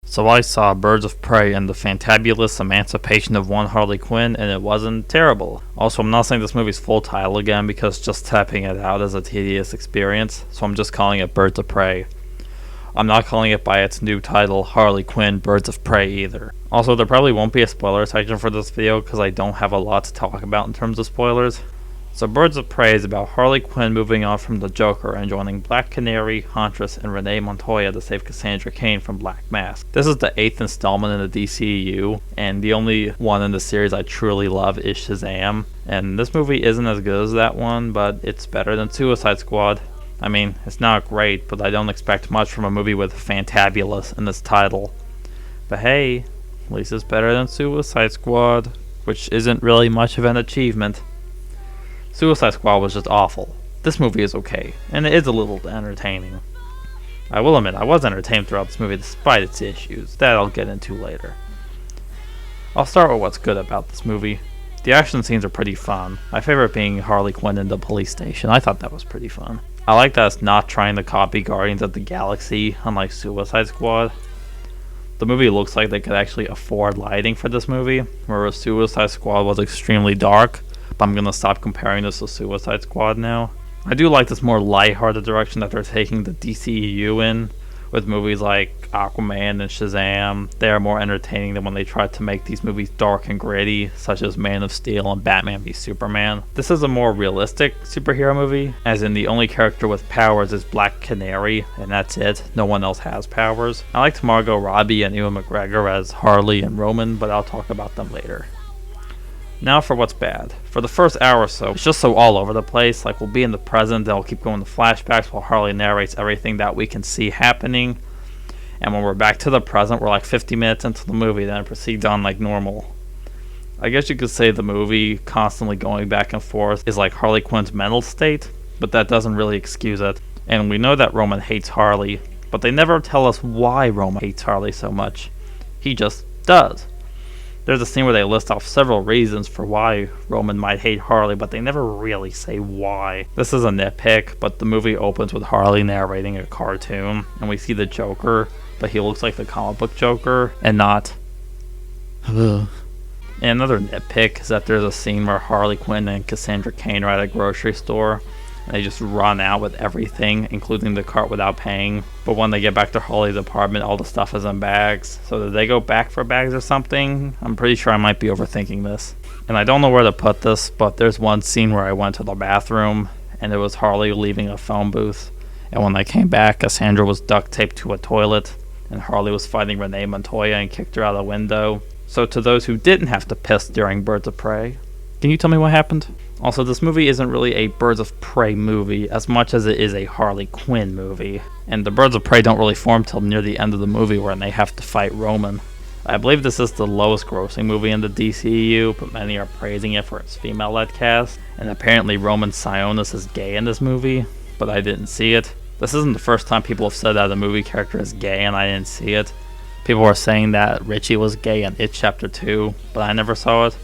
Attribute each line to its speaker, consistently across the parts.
Speaker 1: So I saw Birds of Prey and the Fantabulous Emancipation of one Harley Quinn, and it wasn't terrible. Also, I'm not saying this movie's full title again because just typing it out is a tedious experience, so I'm just calling it Birds of Prey. I'm not calling it by its new title, Harley Quinn Birds of Prey, either. Also, there probably won't be a spoiler section for this video because I don't have a lot to talk about in terms of spoilers. So Birds of Prey is about Harley Quinn moving on from the Joker and joining Black Canary, Huntress, and Renee Montoya to save Cassandra Cain from Black Mask. This is the 8th installment in the DCEU, and the only one in the series I truly love is Shazam. And this movie isn't as good as that one, but it's better than Suicide Squad. I mean, it's not great, but I don't expect much from a movie with Fantabulous in its title. But hey, at least it's better than Suicide Squad, which isn't really much of an achievement. Suicide Squad was just awful. This movie is okay, and it is a little entertaining. I will admit, I was entertained throughout this movie despite its issues, that I'll get into later. I'll start with what's good about this movie. The action scenes are pretty fun, my favorite being Harley Quinn in the police station. I thought that was pretty fun. I like that it's not trying to copy Guardians of the Galaxy, unlike Suicide Squad. The movie looks like they could actually afford lighting for this movie, whereas Suicide Squad was extremely dark. But I'm gonna stop comparing this to Suicide Squad now. I do like this more lighthearted direction that they're taking the DCEU in, with movies like Aquaman and Shazam. They are more entertaining than when they tried to make these movies dark and gritty, such as Man of Steel and Batman v Superman. This is a more realistic superhero movie, as in the only character with powers is Black Canary, and that's it. No one else has powers. I liked Margot Robbie and Ewan McGregor as Harley and Roman, but I'll talk about them later. Now for what's bad. For the first hour or so, it's just so all over the place. Like, we'll be in the present, then we'll keep going to flashbacks while Harley narrates everything that we can see happening. And when we're back to the present, we're like 50 minutes into the movie, then it proceeds on like normal. I guess you could say the movie constantly going back and forth is like Harley Quinn's mental state, but that doesn't really excuse it. And we know that Roman hates Harley, but they never tell us why Roman hates Harley so much. He just does. There's a scene where they list off several reasons for why Roman might hate Harley, but they never really say why. This is a nitpick, but the movie opens with Harley narrating a cartoon, and we see the Joker, but he looks like the comic book Joker, and not. And another nitpick is that there's a scene where Harley Quinn and Cassandra Cain are at a grocery store, and they just run out with everything, including the cart without paying. But when they get back to Harley's apartment, all the stuff is in bags. So did they go back for bags or something? I'm pretty sure I might be overthinking this. And I don't know where to put this, but there's one scene where I went to the bathroom, and it was Harley leaving a phone booth. And when I came back, Cassandra was duct taped to a toilet, and Harley was fighting Renee Montoya and kicked her out a window. So to those who didn't have to piss during Birds of Prey, can you tell me what happened? Also, this movie isn't really a Birds of Prey movie as much as it is a Harley Quinn movie. And the Birds of Prey don't really form till near the end of the movie when they have to fight Roman. I believe this is the lowest grossing movie in the DCEU, but many are praising it for its female-led cast. And apparently Roman Sionis is gay in this movie, but I didn't see it. This isn't the first time people have said that a movie character is gay and I didn't see it. People were saying that Richie was gay in It Chapter 2, but I never saw it.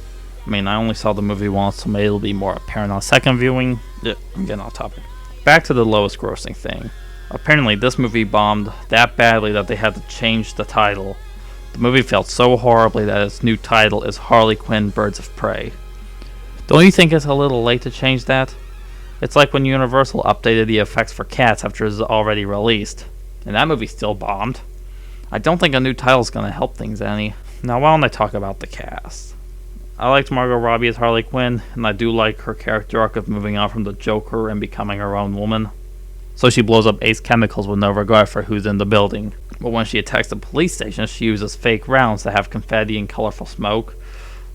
Speaker 1: I mean, I only saw the movie once, so maybe it'll be more apparent on second viewing. Yeah, I'm getting off topic. Back to the lowest grossing thing. Apparently, this movie bombed that badly that they had to change the title. The movie failed so horribly that its new title is Harley Quinn Birds of Prey. Don't you think it's a little late to change that? It's like when Universal updated the effects for Cats after it was already released, and that movie still bombed. I don't think a new title is going to help things any. Now, why don't I talk about the cast? I liked Margot Robbie as Harley Quinn, and I do like her character arc of moving on from the Joker and becoming her own woman. So she blows up Ace Chemicals with no regard for who's in the building. But when she attacks the police station, she uses fake rounds that have confetti and colorful smoke,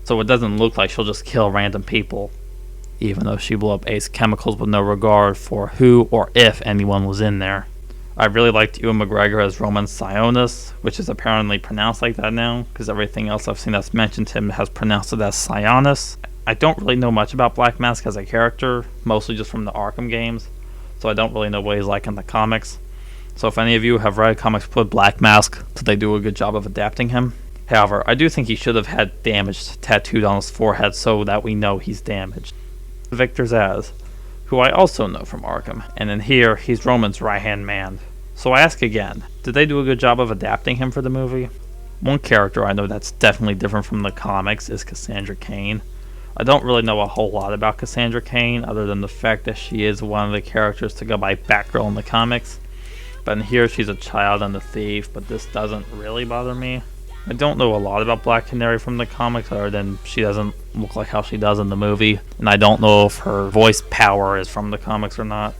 Speaker 1: so it doesn't look like she'll just kill random people, even though she blew up Ace Chemicals with no regard for who or if anyone was in there. I really liked Ewan McGregor as Roman Sionis, which is apparently pronounced like that now, because everything else I've seen that's mentioned him has pronounced it as Sionis. I don't really know much about Black Mask as a character, mostly just from the Arkham games, so I don't really know what he's like in the comics. So if any of you have read comics with Black Mask, did they do a good job of adapting him? However, I do think he should have had damaged tattooed on his forehead so that we know he's damaged. Victor Zsasz, who I also know from Arkham, and in here, he's Roman's right-hand man. So I ask again, did they do a good job of adapting him for the movie? One character I know that's definitely different from the comics is Cassandra Cain. I don't really know a whole lot about Cassandra Cain other than the fact that she is one of the characters to go by Batgirl in the comics. But in here she's a child and a thief, but this doesn't really bother me. I don't know a lot about Black Canary from the comics other than she doesn't look like how she does in the movie, and I don't know if her voice power is from the comics or not.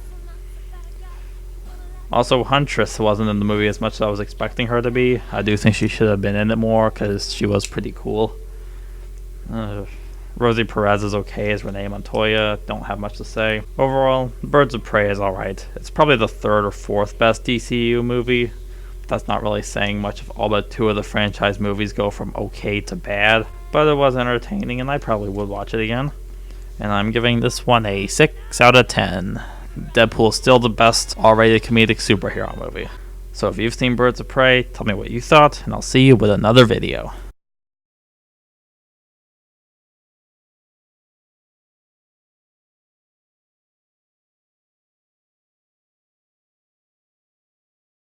Speaker 1: Also, Huntress wasn't in the movie as much as I was expecting her to be. I do think she should have been in it more because she was pretty cool. Rosie Perez is okay as Renee Montoya, don't have much to say. Overall, Birds of Prey is alright. It's probably the third or fourth best DCU movie. But that's not really saying much if all but two of the franchise movies go from okay to bad. But it was entertaining and I probably would watch it again. And I'm giving this one a 6 out of 10. Deadpool is still the best R-rated comedic superhero movie. So if you've seen Birds of Prey, tell me what you thought, and I'll see you with another video.